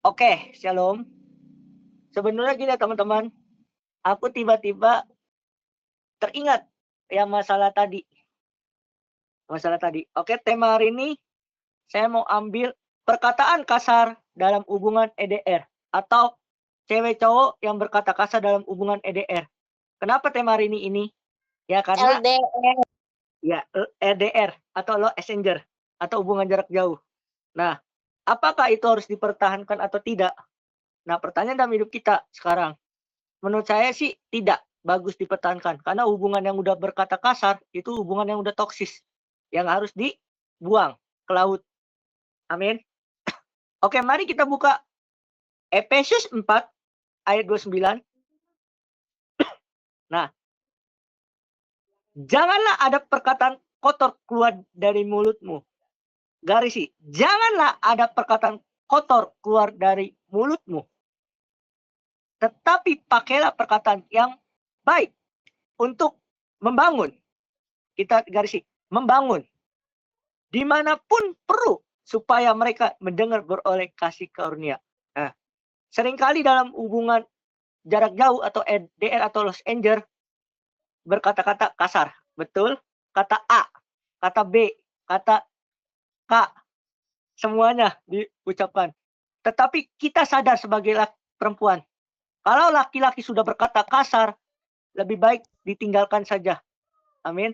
Oke, shalom. Sebenarnya gini teman-teman, aku tiba-tiba teringat yang masalah tadi. Oke, tema hari ini saya mau ambil perkataan kasar dalam hubungan EDR atau cewek cowok yang berkata kasar dalam hubungan EDR. Kenapa tema hari ini? Ya karena LDR. ya EDR atau Love Messenger atau hubungan jarak jauh. Nah, apakah itu harus dipertahankan atau tidak? Nah, pertanyaan dalam hidup kita sekarang. Menurut saya sih tidak bagus dipertahankan, karena hubungan yang udah berkata kasar, itu hubungan yang udah toksis, yang harus dibuang ke laut. Amin. Oke, mari kita buka Efesus 4 ayat 29. Nah, janganlah ada perkataan kotor keluar dari mulutmu. Garis sih, janganlah ada perkataan kotor keluar dari mulutmu. Tetapi pakailah perkataan yang baik untuk membangun. Kita garis sih, membangun. Dimanapun perlu supaya mereka mendengar beroleh kasih karunia. Nah, seringkali dalam hubungan jarak jauh atau EDR atau Los Angeles berkata-kata kasar, betul? Kata A, kata B, kata K, semuanya diucapkan. Tetapi kita sadar sebagai perempuan, kalau laki-laki sudah berkata kasar, lebih baik ditinggalkan saja. Amin.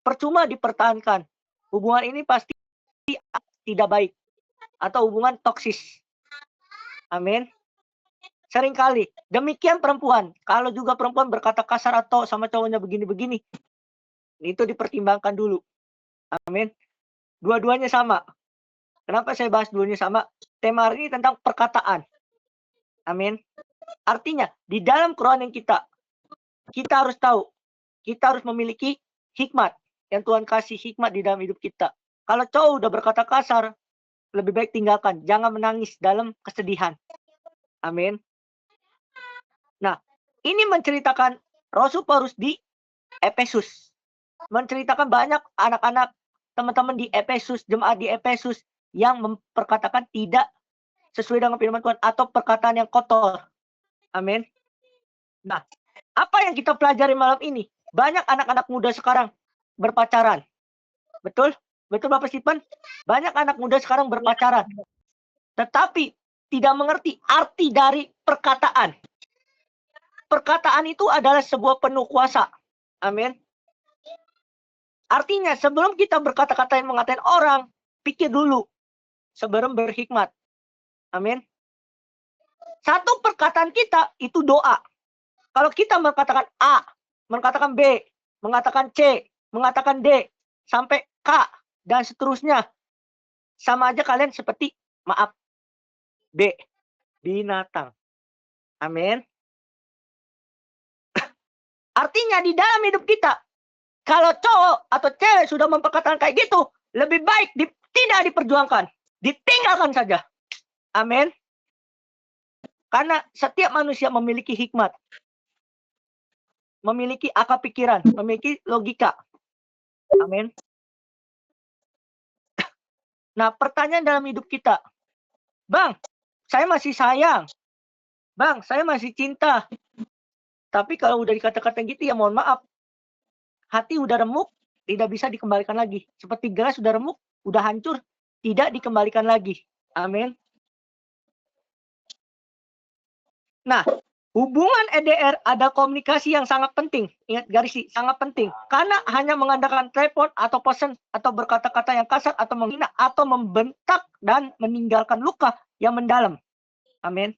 Percuma dipertahankan. Hubungan ini pasti tidak baik atau hubungan toksis. Amin. Seringkali demikian perempuan, kalau juga perempuan berkata kasar atau sama cowoknya begini-begini, itu dipertimbangkan dulu. Amin. Dua-duanya sama. Kenapa saya bahas dua-duanya sama? Tema hari ini tentang perkataan. Amin. Artinya di dalam kerohanian kita harus tahu, kita harus memiliki hikmat yang Tuhan kasih, hikmat di dalam hidup kita. Kalau cowok udah berkata kasar, lebih baik tinggalkan. Jangan menangis dalam kesedihan. Amin. Nah, ini menceritakan Rasul Paulus di Efesus. Menceritakan banyak anak-anak teman-teman di Efesus, jemaat di Efesus yang memperkatakan tidak sesuai dengan firman Tuhan atau perkataan yang kotor. Amin. Nah, apa yang kita pelajari malam ini? Banyak anak-anak muda sekarang berpacaran. Betul? Betul Bapak Stephen? Banyak anak muda sekarang berpacaran. Tetapi tidak mengerti arti dari perkataan. Perkataan itu adalah sebuah penuh kuasa. Amin. Artinya sebelum kita berkata-kata yang mengatain orang, pikir dulu sebelum berhikmat. Amin. Satu perkataan kita itu doa. Kalau kita mengatakan A, mengatakan B, mengatakan C, mengatakan D, sampai K, dan seterusnya, sama aja kalian seperti, maaf, B, binatang. Amin. Artinya di dalam hidup kita, kalau cowok atau cewek sudah memperkatakan kayak gitu, lebih baik tidak diperjuangkan. Ditinggalkan saja. Amin. Karena setiap manusia memiliki hikmat. Memiliki akal pikiran. Memiliki logika. Amin. Nah, pertanyaan dalam hidup kita. Bang, saya masih sayang. Bang, saya masih cinta. Tapi kalau udah dikata-kata gitu ya mohon maaf. Hati udah remuk, tidak bisa dikembalikan lagi. Seperti gelas udah remuk, udah hancur, tidak dikembalikan lagi. Amin. Nah, hubungan EDR ada komunikasi yang sangat penting. Ingat garis sih, sangat penting. Karena hanya mengandalkan telepon atau pesan atau berkata-kata yang kasar atau menghina atau membentak dan meninggalkan luka yang mendalam. Amin.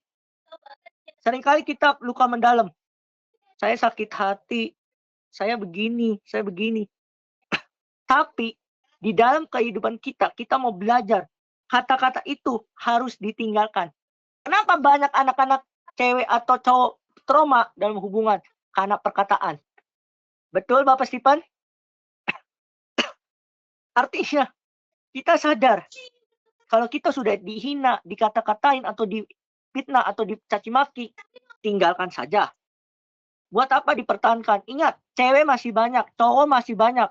Seringkali kita luka mendalam. Saya sakit hati, saya begini, saya begini. Tapi di dalam kehidupan kita mau belajar. Kata-kata itu harus ditinggalkan. Kenapa banyak anak-anak cewek atau cowok trauma dalam hubungan? Karena perkataan. Betul Bapak Stephen? Artinya kita sadar kalau kita sudah dihina, dikata-katain atau difitnah atau dicaci maki, tinggalkan saja. Buat apa dipertahankan? Ingat, cewek masih banyak, cowok masih banyak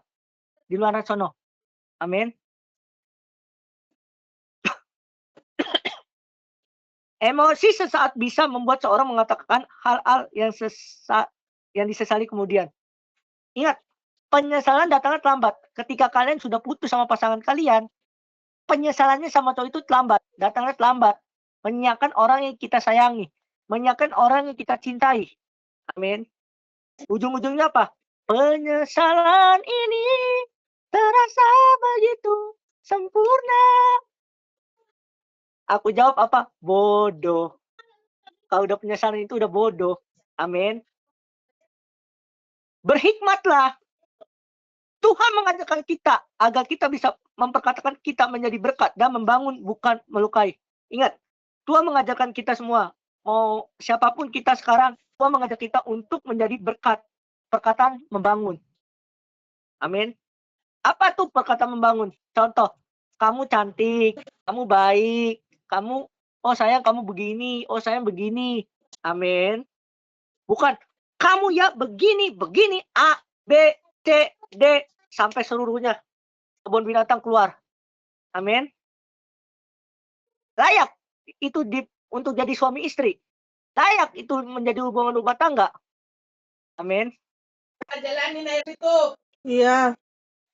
di luar sana. Amin. Emosi sesaat bisa membuat seorang mengatakan hal-hal yang disesali kemudian. Ingat, penyesalan datangnya terlambat. Ketika kalian sudah putus sama pasangan kalian, penyesalannya sama cowok itu terlambat, datangnya terlambat. Menyiapkan orang yang kita sayangi, menyiapkan orang yang kita cintai. Amin. Ujung-ujungnya apa? Penyesalan ini terasa begitu sempurna. Aku jawab apa? Bodoh. Kalau udah penyesalan itu udah bodoh. Amin. Berhikmatlah. Tuhan mengajarkan kita agar kita bisa memperkatakan kita menjadi berkat dan membangun bukan melukai. Ingat, Tuhan mengajarkan kita semua. Mau siapapun kita sekarang, Tuhan mengajak kita untuk menjadi berkat. Perkataan membangun. Amin. Apa tuh perkataan membangun? Contoh, kamu cantik, kamu baik, kamu, oh sayang kamu begini, oh sayang begini. Amin. Bukan, kamu ya begini, begini, A, B, C, D, sampai seluruhnya. Kebun binatang keluar. Amin. Layak itu untuk jadi suami istri. Layak itu menjadi hubungan rumah tangga. Amin. Jalanin aja itu. Iya.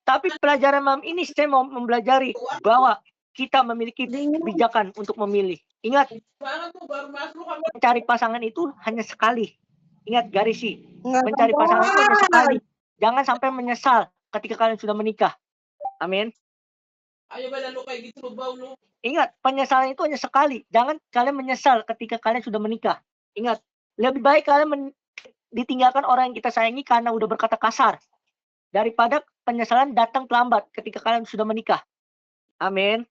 Tapi pelajaran malam ini saya mau mempelajari bahwa kita memiliki kebijakan untuk memilih. Ingat, mencari pasangan itu hanya sekali. Ingat garisi, mencari pasangan itu hanya sekali. Jangan sampai menyesal ketika kalian sudah menikah. Amin. Ayo badan lu kayak gitu lu bau lu. Ingat, penyesalan itu hanya sekali. Jangan kalian menyesal ketika kalian sudah menikah. Ingat, lebih baik kalian ditinggalkan orang yang kita sayangi karena udah berkata kasar daripada penyesalan datang terlambat ketika kalian sudah menikah. Amin.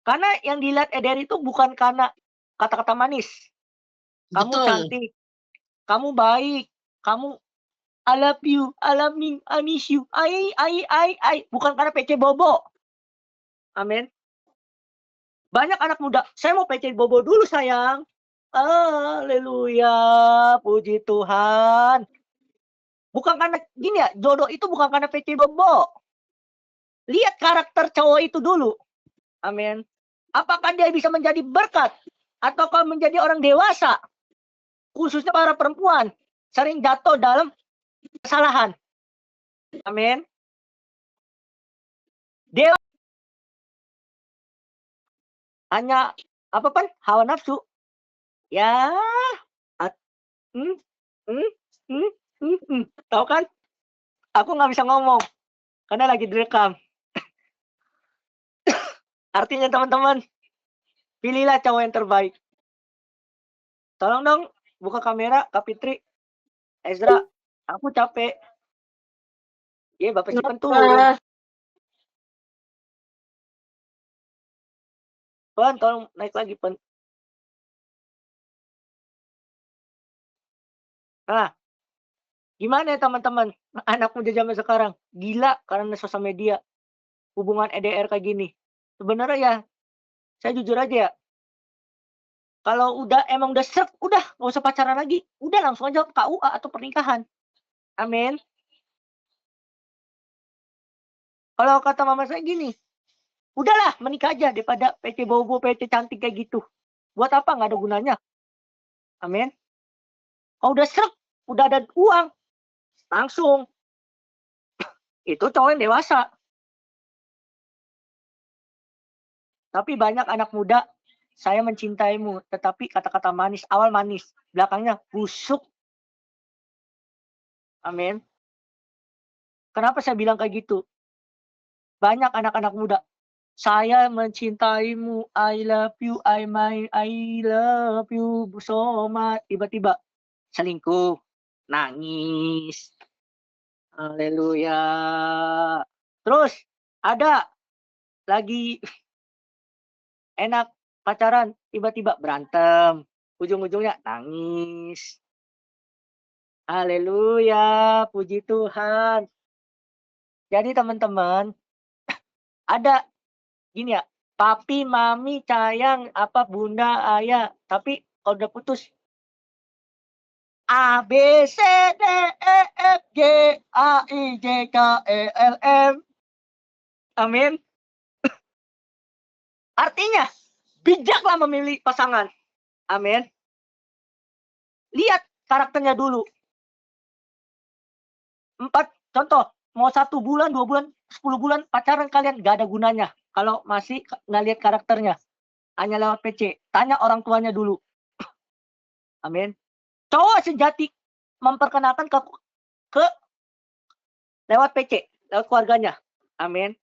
Karena yang dilihat Eden itu bukan karena kata-kata manis. Kamu Betul. cantik, kamu baik, kamu I love you, I love me, I miss you, I. Bukan karena PC bobo. Amin. Banyak anak muda, saya mau PC bobo dulu sayang. Haleluya, puji Tuhan. Bukan karena gini ya, jodoh itu bukan karena PC bobo. Lihat karakter cowok itu dulu. Amin. Apakah dia bisa menjadi berkat? Ataukah menjadi orang dewasa? Khususnya para perempuan. Sering jatuh dalam kesalahan. Amin. Dewa hanya apa pun hawa nafsu. Ya. Tahu kan? Aku nggak bisa ngomong. Karena lagi direkam. Artinya teman-teman, pilihlah cowok yang terbaik. Tolong dong, buka kamera, Kak Fitri, Ezra, aku capek. Iya, Bapak simpen turun. Pen, tolong naik lagi, Pen. Nah, gimana ya teman-teman? Anak muda zaman sekarang, gila karena sosial media. Hubungan EDR kayak gini. Sebenarnya ya, saya jujur aja ya, kalau emang udah serp, udah nggak usah pacaran lagi, udah langsung aja KUA atau pernikahan. Amin. Kalau kata mama saya gini, udahlah menikah aja daripada PC bobo, PC cantik kayak gitu. Buat apa, nggak ada gunanya. Amin. Kalau udah serp, udah ada uang, langsung. Itu cowok yang dewasa. Tapi banyak anak muda, saya mencintaimu, tetapi kata-kata manis, awal manis, belakangnya busuk. Amin. Kenapa saya bilang kayak gitu? Banyak anak-anak muda, saya mencintaimu, I love you, I love you so much. Tiba-tiba selingkuh, nangis. Haleluya. Terus ada lagi enak pacaran, tiba-tiba berantem, ujung-ujungnya nangis. Haleluya, puji Tuhan. Jadi teman-teman, ada gini ya, papi, mami, sayang, apa bunda, ayah, tapi kalau udah putus A, B, C, D, E, F, G, A, I, J, K, E, L, M. Amin. Artinya, Bijaklah memilih pasangan. Amin. Lihat karakternya dulu. 4 contoh, mau 1 bulan, 2 bulan, 10 bulan pacaran kalian gak ada gunanya kalau masih nggak lihat karakternya. Hanya lewat PC. Tanya orang tuanya dulu. Amin. Cowok sejati memperkenalkan ke lewat PC, lewat keluarganya. Amin.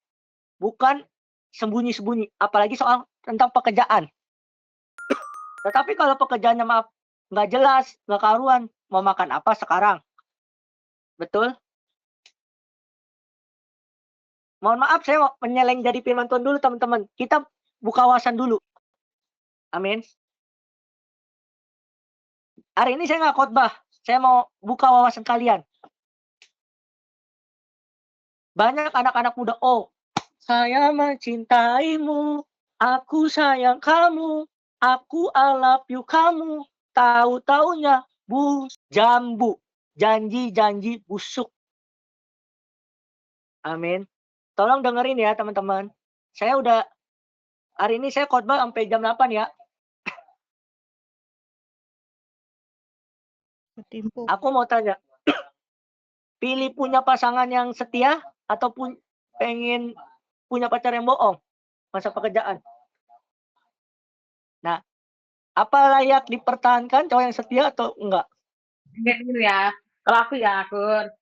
Bukan sembunyi-sembunyi, apalagi soal tentang pekerjaan. Tetapi kalau pekerjaannya maaf nggak jelas, nggak karuan, mau makan apa sekarang? Betul? Mohon maaf, saya mau menyeleng dari firman Tuhan dulu, teman-teman. Kita buka wawasan dulu. Amin. Hari ini saya nggak khotbah. Saya mau buka wawasan kalian. Banyak anak-anak muda, oh, saya mencintaimu, aku sayang kamu, aku I love you kamu, tahu-taunya jambu, janji-janji busuk. Amin. Tolong dengerin ya teman-teman. Saya udah, hari ini saya khotbah sampai jam 8 ya. Aku mau tanya, pilih punya pasangan yang setia ataupun pengen punya pacar yang bohong masa pekerjaan? Nah, apa layak dipertahankan cowok yang setia atau enggak? Gitu ya. Kalau aku ya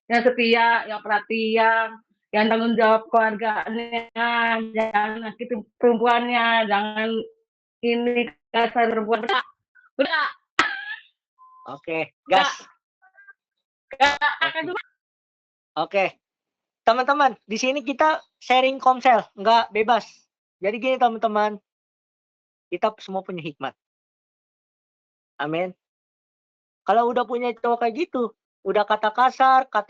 yang setia, yang perhatian, yang tanggung jawab keluarganya, jangan nyakitin perempuannya, jangan ini kasar perempuan. Udah. Oke, gas. Oke. Teman-teman, di sini kita sharing komsel, enggak bebas. Jadi gini teman-teman, kita semua punya hikmat. Amin. Kalau udah punya cowok kayak gitu, udah kata kasar, kata